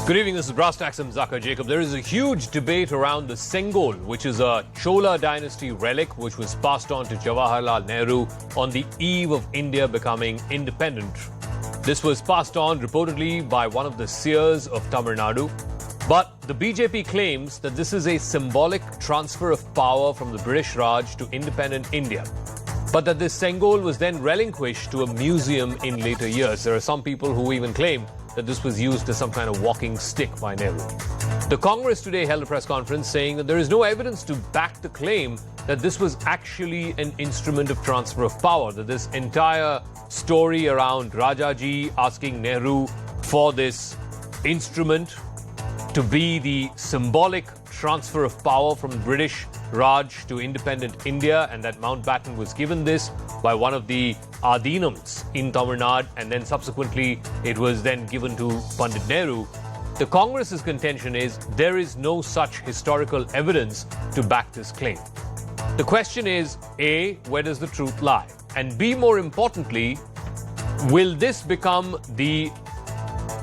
Good evening, this is Brass Tax. I'm Zakir Jacob. There is a huge debate around the Sengol, which is a Chola dynasty relic which was passed on to Jawaharlal Nehru on the eve of India becoming independent. This was passed on reportedly by one of the seers of Tamil Nadu. But the BJP claims that this is a symbolic transfer of power from the British Raj to independent India. But that this Sengol was then relinquished to a museum in later years. There are some people who even claim that this was used as some kind of walking stick by Nehru. The Congress today held a press conference saying that there is no evidence to back the claim that this was actually an instrument of transfer of power, that this entire story around Rajaji asking Nehru for this instrument to be the symbolic transfer of power from British Raj to independent India, and that Mountbatten was given this by one of the Adinams in Tamil Nadu, and then subsequently it was then given to Pandit Nehru. The Congress's contention is there is no such historical evidence to back this claim. The question is, A, where does the truth lie? And B, more importantly, will this become the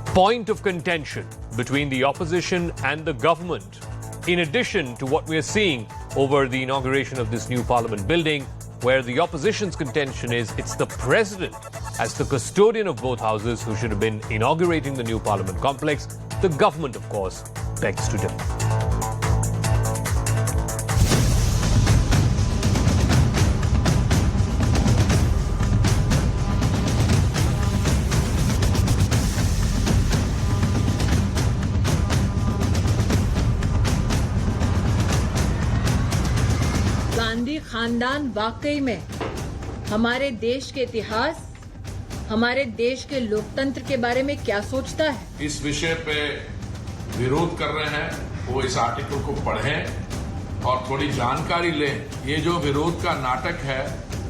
point of contention between the opposition and the government, in addition to what we are seeing over the inauguration of this new parliament building, where the opposition's contention is it's the president, as the custodian of both houses, who should have been inaugurating the new parliament complex. The government, of course, begs to differ. Gandhi खानदान वाकई में हमारे देश के इतिहास, हमारे देश के लोकतंत्र के बारे में क्या सोचता है? इस विषय पे विरोध कर रहे हैं वो इस आर्टिकल को पढ़ें और थोड़ी जानकारी लें। ये जो विरोध का नाटक है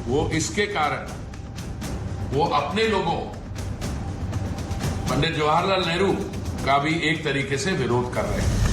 वो इसके कारण वो अपने लोगों, पंडित जवाहरलाल नेहरू का भी एक तरीके से विरोध कर रहे हैं।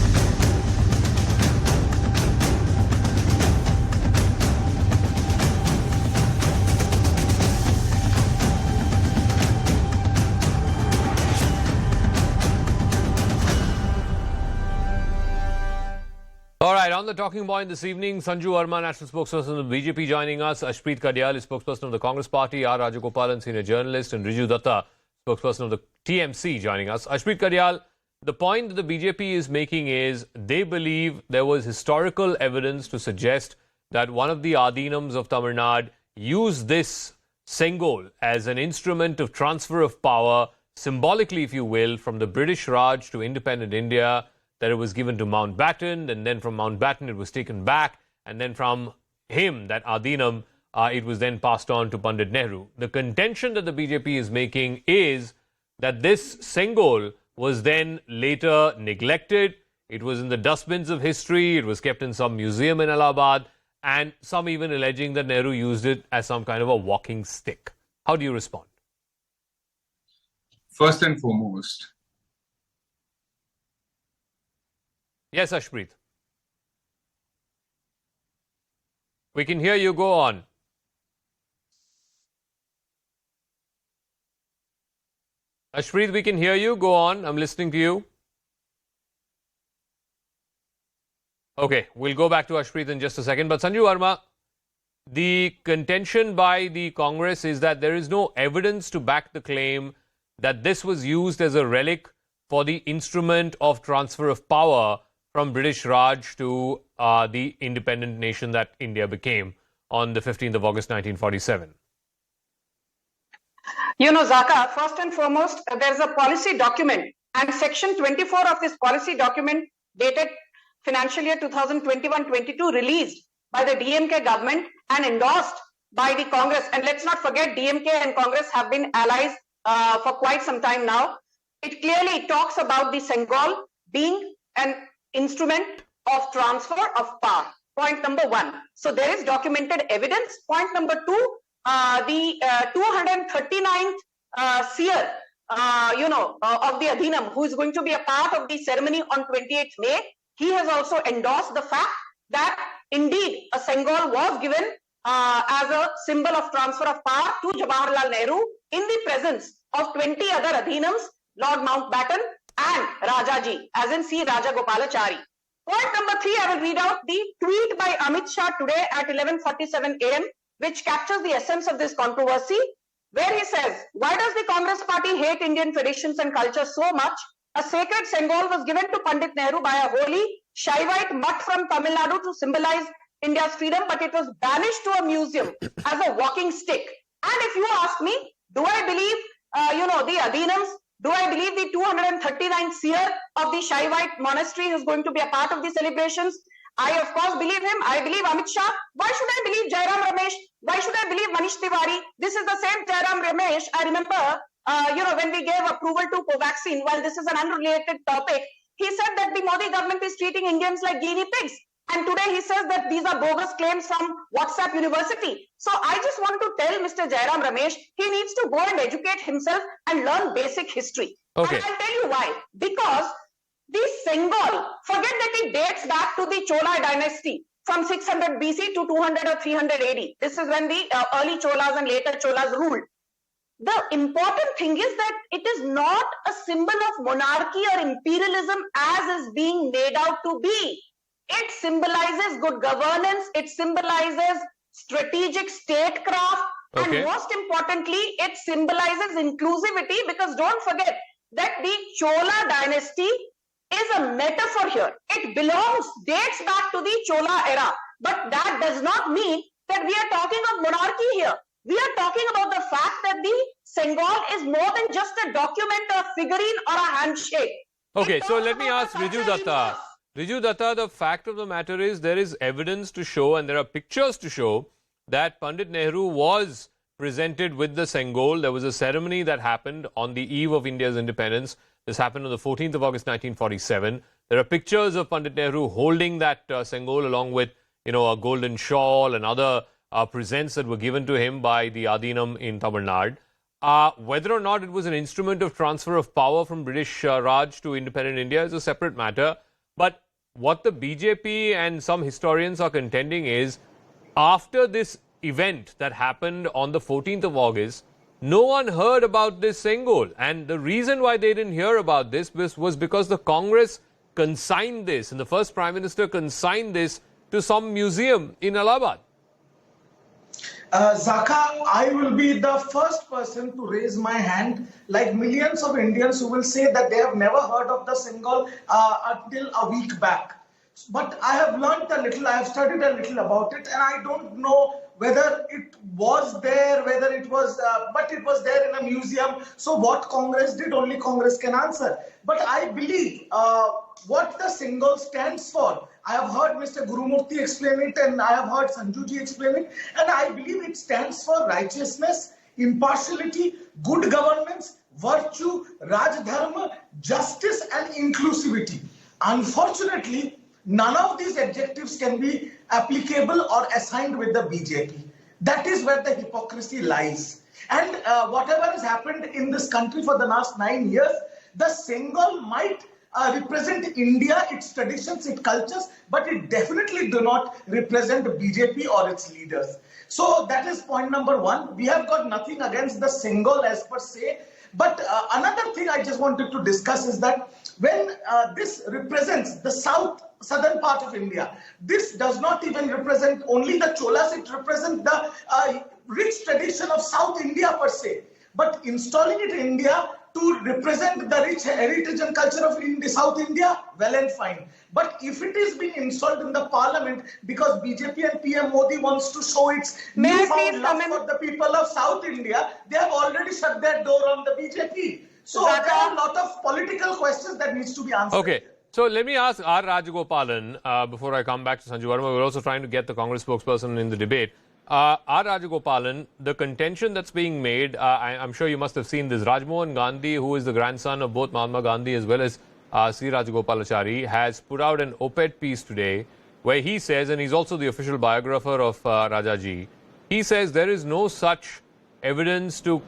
All right, on the talking point this evening, Sanju Verma, national spokesperson of the BJP, joining us. Ashpreet Kadyal is spokesperson of the Congress Party. R. Rajagopalan, senior journalist. And Riju Datta, spokesperson of the TMC, joining us. Ashpreet Kadyal, the point that the BJP is making is they believe there was historical evidence to suggest that one of the Adinams of Tamil Nadu used this Sengol as an instrument of transfer of power, symbolically, if you will, from the British Raj to independent India, that it was given to Mountbatten, and then from Mountbatten it was taken back, and then from him, that Adinam, it was then passed on to Pandit Nehru. The contention that the BJP is making is that this Sengol was then later neglected. It was in the dustbins of history. It was kept in some museum in Allahabad, and some even alleging that Nehru used it as some kind of a walking stick. How do you respond? First and foremost, yes, Ashpreet. We can hear you. Go on. Ashpreet, we can hear you. Go on. I'm listening to you. Okay, we'll go back to Ashpreet in just a second. But Sanju Verma, the contention by the Congress is that there is no evidence to back the claim that this was used as a relic for the instrument of transfer of power from British Raj to the independent nation that India became on the 15th of August 1947. You know, Zaka, first and foremost, there's a policy document, and section 24 of this policy document dated financial year 2021-22 released by the DMK government and endorsed by the Congress. And let's not forget, DMK and Congress have been allies for quite some time now. It clearly talks about the Sengol being an instrument of transfer of power. Point number one. So there is documented evidence. Point number two, the 239th seer, of the Adhinam, who is going to be a part of the ceremony on 28th May, he has also endorsed the fact that indeed a Sengol was given as a symbol of transfer of power to Jawaharlal Nehru in the presence of 20 other Adhinams, Lord Mountbatten and Rajaji, as in C. Rajagopalachari. Point number 3, I will read out the tweet by Amit Shah today at 11:47 a.m., which captures the essence of this controversy, where he says, why does the Congress party hate Indian traditions and culture so much? A sacred Sengol was given to Pandit Nehru by a holy Shaivite mutt from Tamil Nadu to symbolize India's freedom, but it was banished to a museum as a walking stick. And if you ask me, do I believe, the Adinams? Do I believe the 239th seer of the Shaivite monastery is going to be a part of the celebrations? I, of course, believe him. I believe Amit Shah. Why should I believe Jairam Ramesh? Why should I believe Manish Tiwari? This is the same Jairam Ramesh. I remember, when we gave approval to Covaxin, while this is an unrelated topic, he said that the Modi government is treating Indians like guinea pigs. And today he says that these are bogus claims from WhatsApp University. So I just want to tell Mr. Jairam Ramesh, he needs to go and educate himself and learn basic history. Okay. And I'll tell you why. Because the Sengol, forget that it dates back to the Chola dynasty from 600 BC to 200 or 300 AD. This is when the early Cholas and later Cholas ruled. The important thing is that it is not a symbol of monarchy or imperialism as is being made out to be. It symbolizes good governance, it symbolizes strategic statecraft, Okay. and most importantly, it symbolizes inclusivity, because don't forget that the Chola dynasty is a metaphor here. It dates back to the Chola era, but that does not mean that we are talking of monarchy here. We are talking about the fact that the Sengol is more than just a document, a figurine, or a handshake. Okay, It so talks let me about ask the Riju cultural Datta. ethos. Riju Datta, the fact of the matter is there is evidence to show and there are pictures to show that Pandit Nehru was presented with the Sengol. There was a ceremony that happened on the eve of India's independence. This happened on the 14th of August 1947. There are pictures of Pandit Nehru holding that Sengol along with, a golden shawl and other presents that were given to him by the Adinam in Tamil Nadu. Whether or not it was an instrument of transfer of power from British Raj to independent India is a separate matter. But what the BJP and some historians are contending is, after this event that happened on the 14th of August, no one heard about this Sengol. And the reason why they didn't hear about this was because the Congress consigned this, and the first Prime Minister consigned this to some museum in Allahabad. Zaka, I will be the first person to raise my hand, like millions of Indians who will say that they have never heard of the Sengol until a week back. But I have learnt a little, I have studied a little about it, and I don't know whether it was there, whether it was, but it was there in a museum. So what Congress did, only Congress can answer. But I believe what the Sengol stands for, I have heard Mr. Gurumurthy explain it, and I have heard Sanjuji explain it, and I believe it stands for righteousness, impartiality, good governance, virtue, Rajdharma, justice and inclusivity. Unfortunately, none of these adjectives can be applicable or assigned with the BJP. That is where the hypocrisy lies. And whatever has happened in this country for the last 9 years, the Sengol might represent India, its traditions, its cultures, but it definitely do not represent the BJP or its leaders. So that is point number one. We have got nothing against the Sengol as per se. But another thing I just wanted to discuss is that when this represents the southern part of India, this does not even represent only the Cholas, it represents the rich tradition of South India per se. But installing it in India to represent the rich heritage and culture of South India, well and fine. But if it is being installed in the parliament because BJP and PM Modi wants to show its newfound love for the people of South India, they have already shut their door on the BJP. So there are a lot of political questions that needs to be answered. Okay. So let me ask R. Rajagopalan, before I come back to Sanju Verma. We're also trying to get the Congress spokesperson in the debate. R. Rajagopalan, the contention that's being made, I'm sure you must have seen this. Rajmohan Gandhi, who is the grandson of both Mahatma Gandhi as well as C. Rajagopalachari, has put out an op-ed piece today where he says, and he's also the official biographer of Rajaji, he says there is no such evidence to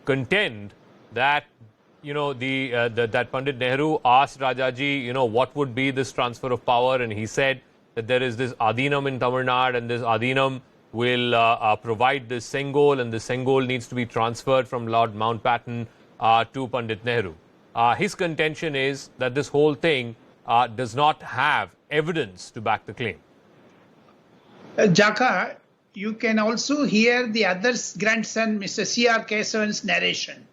contend that that Pandit Nehru asked Rajaji, what would be this transfer of power, and he said that there is this Adinam in Tamil Nadu, and this Adinam will provide this Sengol, and the Sengol needs to be transferred from Lord Mountbatten to Pandit Nehru. His contention is that this whole thing does not have evidence to back the claim. Jaka, you can also hear the other grandson, Mr. C.R. Kesavan's narration.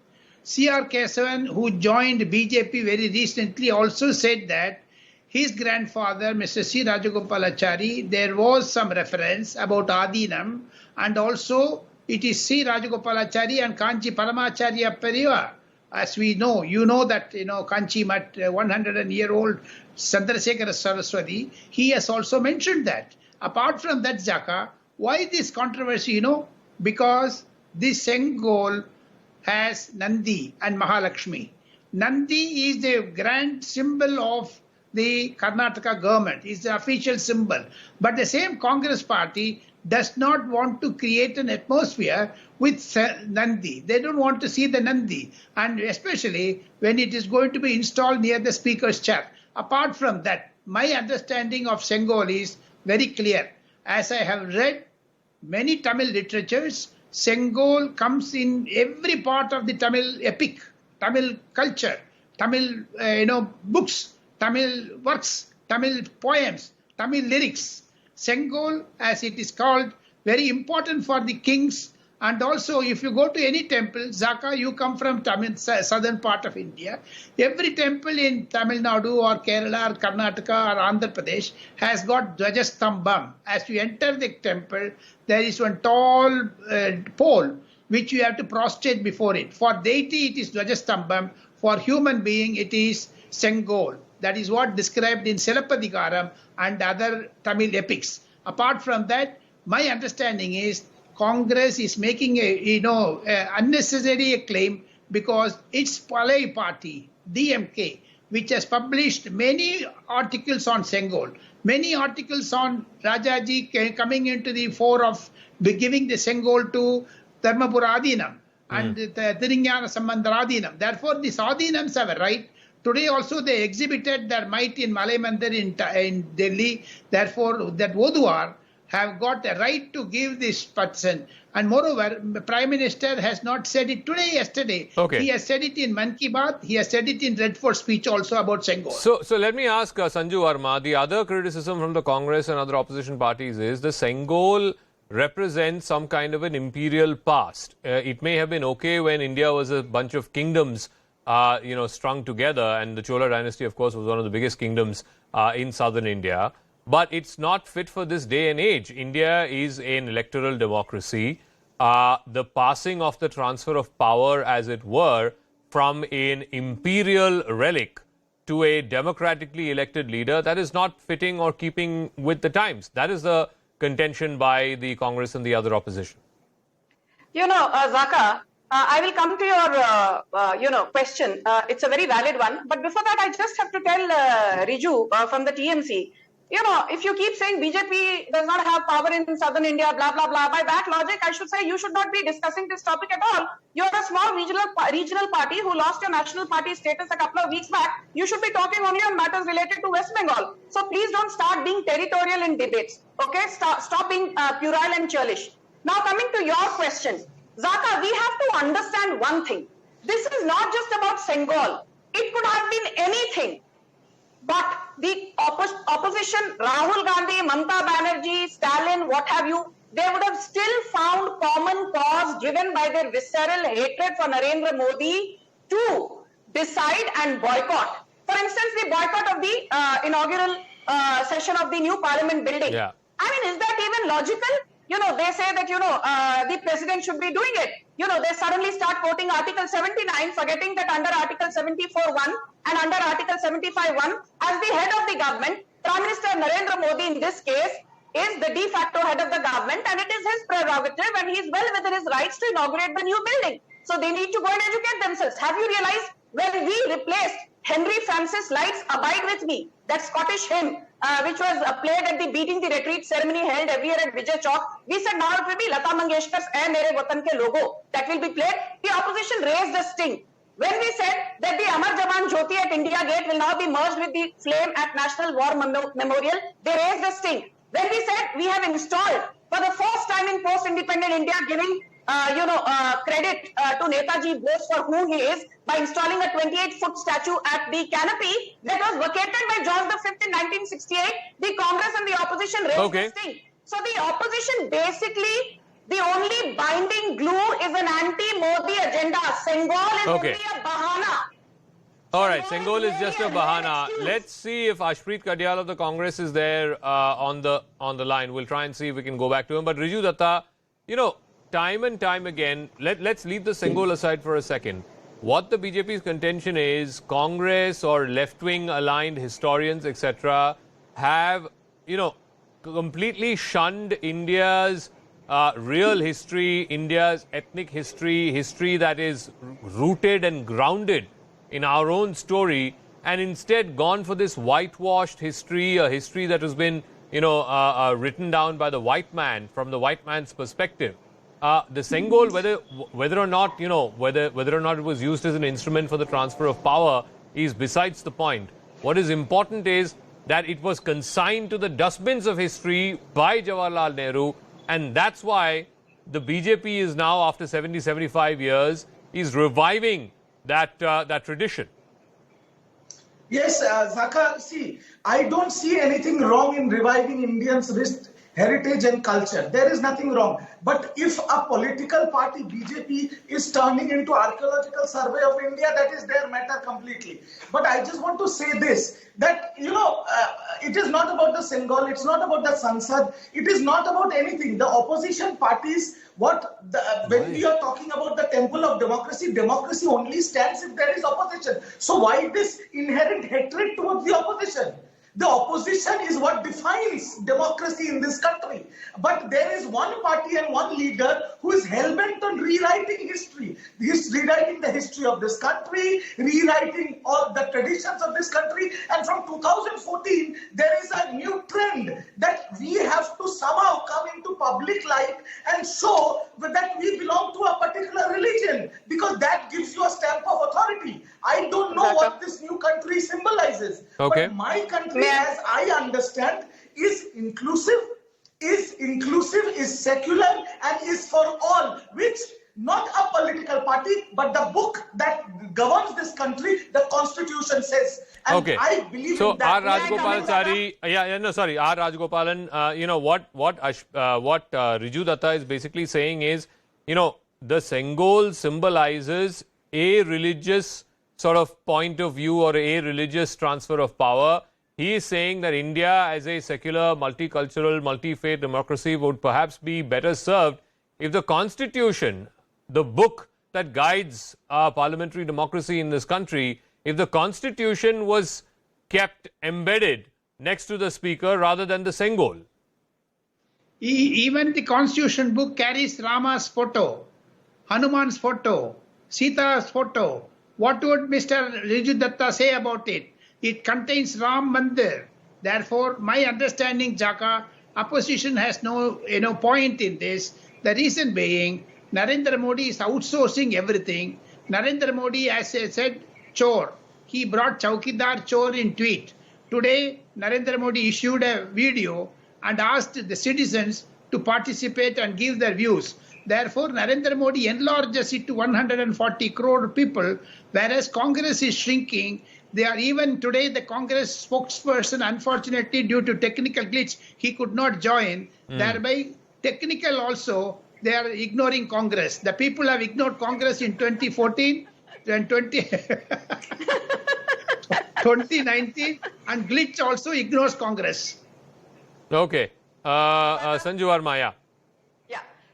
C.R. Kesavan, who joined BJP very recently, also said that his grandfather, Mr. C. Rajagopalachari, there was some reference about Adinam, and also it is C. Rajagopalachari and Kanchi Paramacharya Periva. As we know, you know that, Kanchi Mat, 100-year-old Chandrasekhara Saraswati, he has also mentioned that. Apart from that, Jaka, why this controversy, Because this Sengol has Nandi and Mahalakshmi. Nandi is the grand symbol of the Karnataka government, is the official symbol. But the same Congress party does not want to create an atmosphere with Nandi. They don't want to see the Nandi, and especially when it is going to be installed near the speaker's chair. Apart from that, my understanding of Sengol is very clear. As I have read many Tamil literatures, Sengol comes in every part of the Tamil epic, Tamil culture, Tamil books, Tamil works, Tamil poems, Tamil lyrics. Sengol, as it is called, very important for the kings. And also, if you go to any temple, Zaka, you come from Tamil, southern part of India. Every temple in Tamil Nadu or Kerala or Karnataka or Andhra Pradesh has got Dvajastambam. As you enter the temple, there is one tall pole which you have to prostrate before it. For deity, it is Dvajastambam. For human being, it is Sengol. That is what described in Silappatikaram and other Tamil epics. Apart from that, my understanding is Congress is making a unnecessary claim because its Palai party, DMK, which has published many articles on Sengol, many articles on Rajaji coming into the fore of giving the Sengol to Dharmapura Adinam and the Thirinjana Sambandhara Adinam. Therefore, these Adinams have a right. Today also they exhibited their might in Malay Mandir in Delhi. Therefore, that Oduar have got a right to give this person. And moreover, the Prime Minister has not said it today, yesterday. Okay. He has said it in Man Ki Baat. He has said it in Red Fort speech also about Sengol. So let me ask Sanju Verma, the other criticism from the Congress and other opposition parties is the Sengol represents some kind of an imperial past. It may have been okay when India was a bunch of kingdoms strung together, and the Chola dynasty, of course, was one of the biggest kingdoms in southern India. But it's not fit for this day and age. India is an electoral democracy. The passing of the transfer of power, as it were, from an imperial relic to a democratically elected leader, that is not fitting or keeping with the times. That is the contention by the Congress and the other opposition. Zaka, I will come to your, question. It's a very valid one. But before that, I just have to tell Riju from the TMC, if you keep saying BJP does not have power in southern India, blah, blah, blah, by that logic, I should say you should not be discussing this topic at all. You're a small regional party who lost your national party status a couple of weeks back. You should be talking only on matters related to West Bengal. So please don't start being territorial in debates. Okay? Stop being puerile and churlish. Now coming to your question. Zaka, we have to understand one thing. This is not just about Sengol. It could have been anything. But the opposition, Rahul Gandhi, Mamata Banerjee, Stalin, what have you, they would have still found common cause driven by their visceral hatred for Narendra Modi to decide and boycott. For instance, the boycott of the inaugural session of the new parliament building. Yeah. I mean, is that even logical? They say that, the president should be doing it. They suddenly start quoting Article 79, forgetting that under Article 74(1) and under Article 75(1), as the head of the government, Prime Minister Narendra Modi in this case is the de facto head of the government, and it is his prerogative and he is well within his rights to inaugurate the new building. So they need to go and educate themselves. Have you realized when we replaced Henry Francis Light's Abide With Me, that Scottish hymn, which was played at the Beating the Retreat ceremony held every year at Vijay Chowk, we said now it will be Lata Mangeshkar's Ae Mere Watan Ke Logo that will be played. The opposition raised a sting. When we said that the Amar Jawan Jyoti at India Gate will now be merged with the flame at National War Memorial, they raised a sting. When we said we have installed for the first time in post-independent India, giving credit to Netaji both for who he is by installing a 28-foot statue at the canopy that was vacated by George V in 1968. The Congress and the opposition raised this thing. So the opposition basically, the only binding glue is an anti-Modi agenda. Sengol is only a bahana. All right, Sengol is just a bahana. Let's see if Ashpreet Kadyal of the Congress is there on the line. We'll try and see if we can go back to him. But Riju Datta, you know, time and time again, let's leave the Sengol aside for a second. What the BJP's contention is, Congress or left-wing aligned historians, etc., have, you know, completely shunned India's real history, India's ethnic history, history that is rooted and grounded in our own story, and instead gone for this whitewashed history, a history that has been, you know, written down by the white man from the white man's perspective. The Sengol, whether or not, you know, whether or not it was used as an instrument for the transfer of power is besides the point. What is important is that it was consigned to the dustbins of history by Jawaharlal Nehru, and that's why the BJP is now, after 75 years, is reviving that tradition. Yes, Zaka, see, I don't see anything wrong in reviving Indians' heritage and culture. There is nothing wrong. But if a political party, BJP, is turning into archaeological survey of India, that is their matter completely. But I just want to say this, that, you know, it is not about the Sengol, it's not about the Sansad, it is not about anything. The opposition parties, when we are talking about the temple of democracy, democracy only stands if there is opposition. So why this inherent hatred towards the opposition? The opposition is what defines democracy in this country. But there is one party and one leader who is hell-bent on rewriting history. He is rewriting the history of this country, rewriting all the traditions of this country. And from 2014, there is a new trend that we have to somehow come into public life and show that we belong to a particular religion, because that gives you a stamp of authority. I don't know what this new country symbolizes. Okay. But my country, as I understand, is inclusive, is secular, and is for all, which not a political party, but the book that governs this country, the Constitution says. And I believe so in that. R. Rajagopalachari, R. Rajagopalan, you know, what Riju Datta is basically saying is, you know, the Sengol symbolizes a religious sort of point of view or a religious transfer of power. He is saying that India as a secular, multicultural, multi-faith democracy would perhaps be better served if the Constitution, the book that guides our parliamentary democracy in this country, if the Constitution was kept embedded next to the speaker rather than the Sengol. Even the Constitution book carries Rama's photo, Hanuman's photo, Sita's photo. What would Mr. Riju Datta say about it? It contains Ram Mandir. Therefore, my understanding, Jaka, opposition has no point in this. The reason being, Narendra Modi is outsourcing everything. Narendra Modi, as I said, chore. He brought Chaukidar chore in tweet. Today, Narendra Modi issued a video and asked the citizens to participate and give their views. Therefore, Narendra Modi enlarges it to 140 crore people, whereas Congress is shrinking. They are even today, the Congress spokesperson, unfortunately, due to technical glitch, he could not join. Thereby, technical also, they are ignoring Congress. The people have ignored Congress in 2014 and 2019, and glitch also ignores Congress. Okay. Sanju Verma, yeah.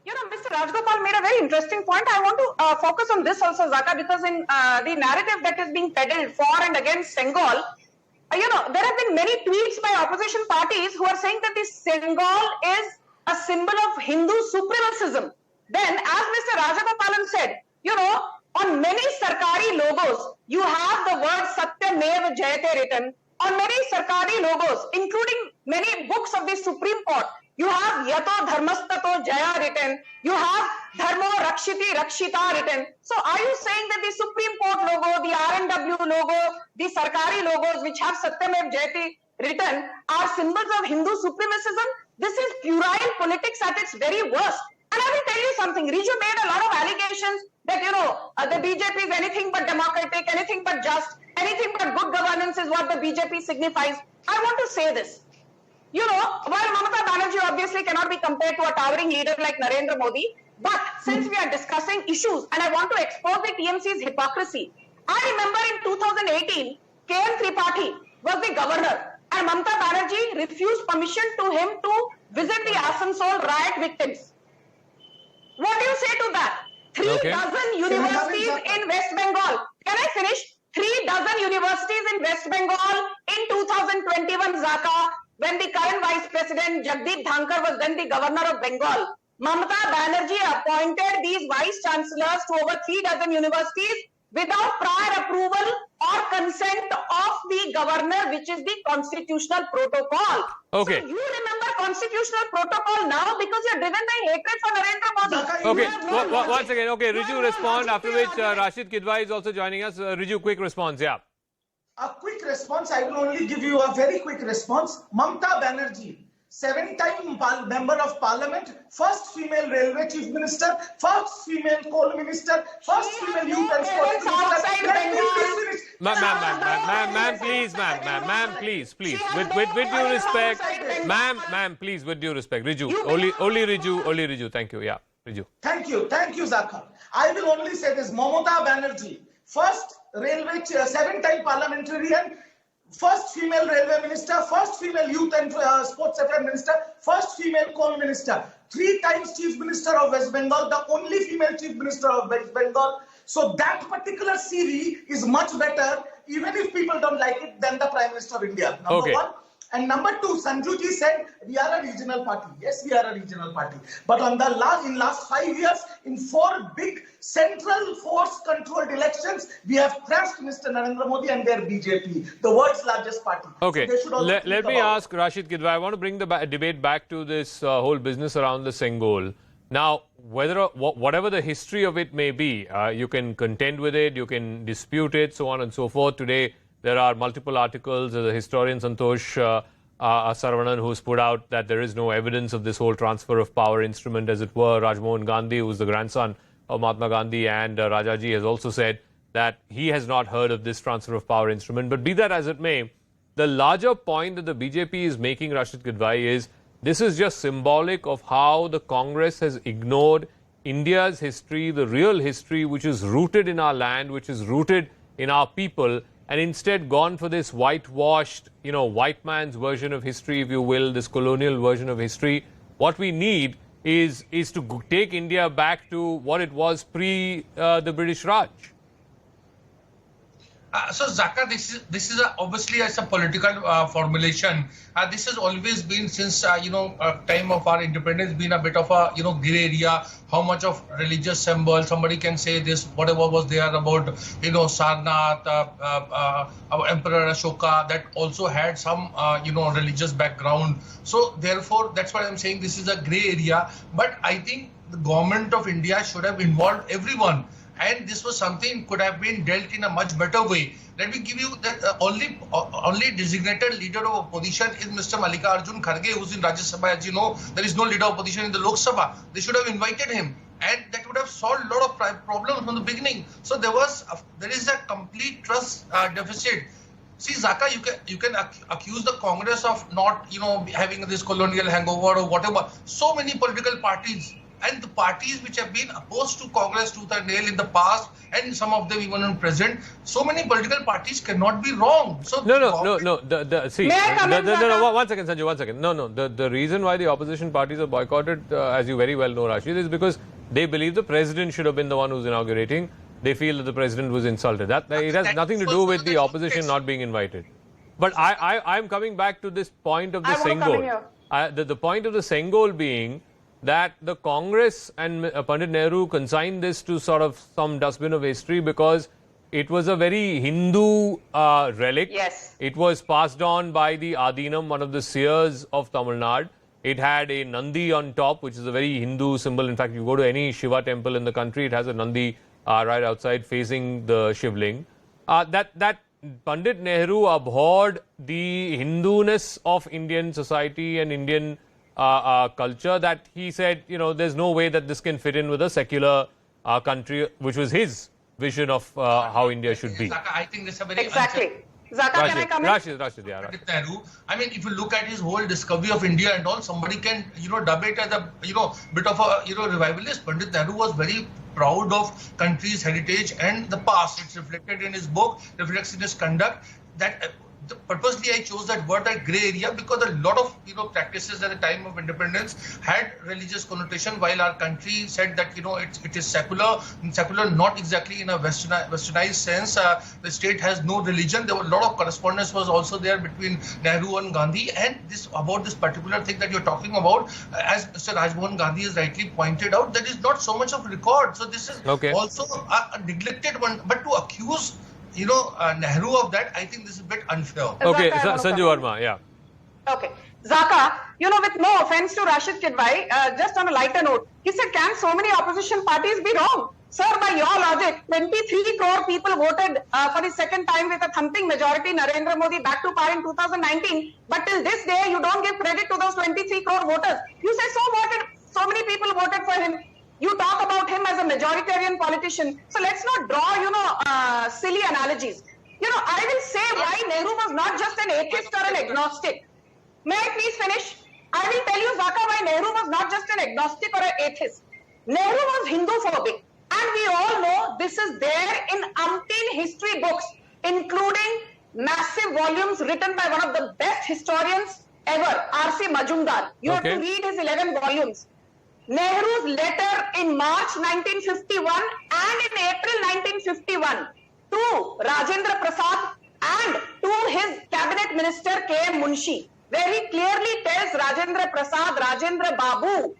You know, Mr. Rajgopal made a very interesting point. I want to focus on this also, Zaka, because in the narrative that is being peddled for and against Sengol, you know, there have been many tweets by opposition parties who are saying that the Sengol is a symbol of Hindu supremacism. Then, as Mr. Rajagopalan said, you know, on many Sarkari logos, you have the word Satyamev Jayate written. On many Sarkari logos, including many books of the Supreme Court, you have Yato Dharmastato Jaya written. You have Dharmo Rakshiti Rakshita written. So are you saying that the Supreme Court logo, the RNW logo, the Sarkari logos which have Satyamev Jayate written are symbols of Hindu supremacism? This is puerile politics at its very worst. And I will tell you something, Riju made a lot of allegations that, the BJP is anything but democratic, anything but just, anything but good governance is what the BJP signifies. I want to say this. While Mamata Banerjee obviously cannot be compared to a towering leader like Narendra Modi, but since we are discussing issues and I want to expose the TMC's hypocrisy, I remember in 2018, KM Tripathi was the governor and Mamata Banerjee refused permission to him to visit the Asansol riot victims. What do you say to that? 3 dozen universities in West Bengal. Can I finish? 3 dozen universities in West Bengal in 2021 Zaka, when the current Vice President Jagdeep Dhankar was then the Governor of Bengal. Mamata Banerjee appointed these Vice Chancellors to over 3 dozen universities without prior approval or consent of the Governor, which is the constitutional protocol. Okay. So you remember constitutional protocol now because you're driven by hatred for Narendra Modi. Okay, once again, okay, Riju respond, after which Rashid Kidwai is also joining us. Riju, quick response, yeah. A quick response, I will only give you a very quick response. Mamata Banerjee, 7-time member of parliament, first female railway chief minister, first female coal minister, first female youth and sports minister. Ma'am, please, with due respect, ma'am, please, with due respect, Riju, only Riju, thank you, yeah, Riju. Thank you, Zaka. I will only say this, Mamata Banerjee, first railway, 7-time parliamentarian, first female railway minister, first female youth and sports affairs minister, first female coal minister, 3 times chief minister of West Bengal, the only female chief minister of West Bengal. So that particular CV is much better, even if people don't like it, than the Prime Minister of India. Number one. And number 2, Sanjuji said we are a regional party. Yes, we are a regional party. But in last 5 years, in 4 big central force-controlled elections, we have crushed Mr. Narendra Modi and their BJP, the world's largest party. Okay, so let me ask Rashid Kidwai. I want to bring the debate back to this whole business around the Sengol. Now, whatever the history of it may be, you can contend with it, you can dispute it, so on and so forth. Today, there are multiple articles. There's a historian, Santosh Saravanan, who's put out that there is no evidence of this whole transfer of power instrument, as it were. Rajmohan Gandhi, who's the grandson of Mahatma Gandhi, and Rajaji has also said that he has not heard of this transfer of power instrument. But be that as it may, the larger point that the BJP is making, Rashid Kidwai, is this is just symbolic of how the Congress has ignored India's history, the real history, which is rooted in our land, which is rooted in our people, and instead gone for this whitewashed, white man's version of history, if you will, this colonial version of history. What we need is to take India back to what it was pre the British Raj. So Zaka, this is obviously as a political formulation. This has always been since time of our independence been a bit of a gray area. How much of religious symbol somebody can say this, whatever was there about Sarnath, our Emperor Ashoka, that also had some religious background. So therefore, that's why I'm saying this is a gray area. But I think the government of India should have involved everyone. And this was something could have been dealt in a much better way. Let me give you that only designated leader of opposition is Mr. Mallikarjun Kharge, who's in Rajya Sabha. As you know, there is no leader of opposition in the Lok Sabha. They should have invited him, and that would have solved a lot of problems from the beginning. So there is a complete trust deficit. See, Zaka, you can accuse the Congress of not having this colonial hangover or whatever. So many political parties. And the parties which have been opposed to Congress tooth and nail in the past, and some of them even in present, so many political parties cannot be wrong. So no. One second, Sanjay, one second. No. The reason why the opposition parties are boycotted, as you very well know, Rashid, is because they believe the president should have been the one who's inaugurating. They feel that the president was insulted. It has nothing to do with the opposition not being invited. But I'm coming back to this point of the Sengol. The point of the Sengol being that the Congress and Pandit Nehru consigned this to sort of some dustbin of history because it was a very Hindu relic. Yes. It was passed on by the Adinam, one of the seers of Tamil Nadu. It had a Nandi on top, which is a very Hindu symbol. In fact, you go to any Shiva temple in the country, it has a Nandi right outside facing the Shivling. That Pandit Nehru abhorred the Hinduness of Indian society and Indian culture that he said, there's no way that this can fit in with a secular country, which was his vision of how India should be. Zaka, I think this is a very Exactly. Zaka, can I come in? Rashid, yeah. Pandit Nehru. I mean, if you look at his whole discovery of India and all, somebody can, dub it as a, bit of a, revivalist. Pandit Nehru was very proud of country's heritage and the past. It's reflected in his book, reflects in his conduct. That purposely I chose that word, that grey area, because a lot of practices at the time of independence had religious connotation, while our country said that it is secular, not exactly in a westernized sense. The state has no religion. There were a lot of correspondence was also there between Nehru and Gandhi, and this particular thing that you're talking about, as Mr. Rajmohan Gandhi has rightly pointed out, there is not so much of record. So this is also a neglected one. But to accuse Nehru of that, I think this is a bit unfair. Okay, Sanju Verma, yeah. Okay. Zaka, with no offense to Rashid Kidwai, just on a lighter note, he said, can so many opposition parties be wrong? Sir, by your logic, 23 crore people voted for the second time with a thumping majority, Narendra Modi back to power in 2019. But till this day, you don't give credit to those 23 crore voters. You say so many people voted for him. You talk about him as a majoritarian politician. So let's not draw, silly analogies. I will say why Nehru was not just an atheist or an agnostic. May I please finish? I will tell you, Zaka, why Nehru was not just an agnostic or an atheist. Nehru was Hindu-phobic. And we all know this is there in umpteen history books, including massive volumes written by one of the best historians ever, R.C. Majumdar. You have to read his 11 volumes. Nehru's letter in March 1951 and in April 1951 to Rajendra Prasad and to his cabinet minister K.M. Munshi, where he clearly tells Rajendra Prasad, Rajendra Babu,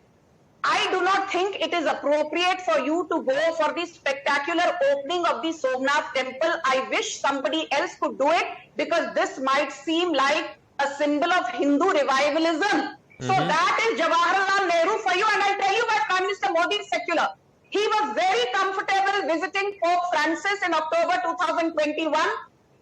I do not think it is appropriate for you to go for the spectacular opening of the Somnath temple. I wish somebody else could do it, because this might seem like a symbol of Hindu revivalism. So that is Jawaharlal Nehru for you, and I'll tell you why Prime Minister Modi is secular. He was very comfortable visiting Pope Francis in October 2021.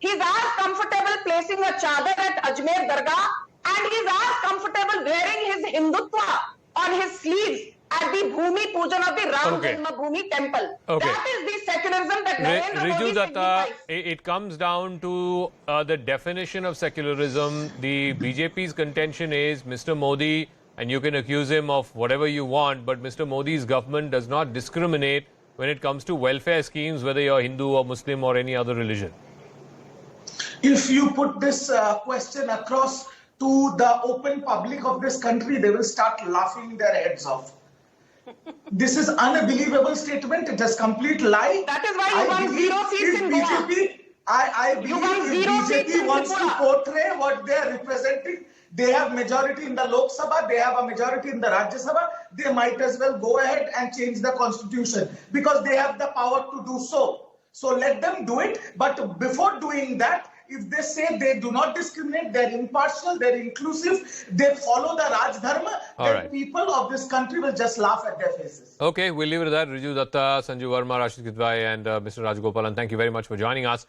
He's as comfortable placing a chadar at Ajmer Dargah, and he's as comfortable wearing his Hindutva on his sleeves at the Bhumi Pujan of the Ram Janmabhoomi temple. That is the secularism that Narendra Modi signifies. It comes down to the definition of secularism. The BJP's contention is Mr. Modi, and you can accuse him of whatever you want, but Mr. Modi's government does not discriminate when it comes to welfare schemes, whether you're Hindu or Muslim or any other religion. If you put this question across to the open public of this country, they will start laughing their heads off. This is unbelievable statement. It is complete lie. That is why you won 0 seats in Goa. I believe if BJP wants to portray what they are representing, they have majority in the Lok Sabha, they have a majority in the Rajya Sabha, they might as well go ahead and change the constitution, because they have the power to do so. So let them do it. But before doing that, if they say they do not discriminate, they're impartial, they're inclusive, they follow the Raj Dharma, then people of this country will just laugh at their faces. Okay, we'll leave it at that. Riju Datta, Sanju Verma, Rashid Kidwai and Mr. Rajgopalan, thank you very much for joining us.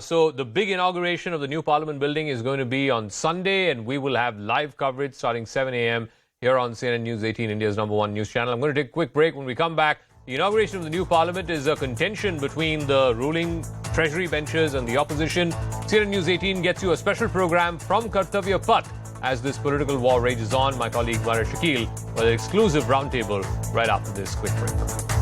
So the big inauguration of the new Parliament building is going to be on Sunday, and we will have live coverage starting 7 a.m. here on CNN News 18, India's #1 news channel. I'm going to take a quick break. When we come back, the inauguration of the new Parliament is a contention between the ruling Treasury benches and the opposition. CNN News 18 gets you a special program from Kartavya Path as this political war rages on. My colleague Mara Shakil with an exclusive roundtable right after this quick break.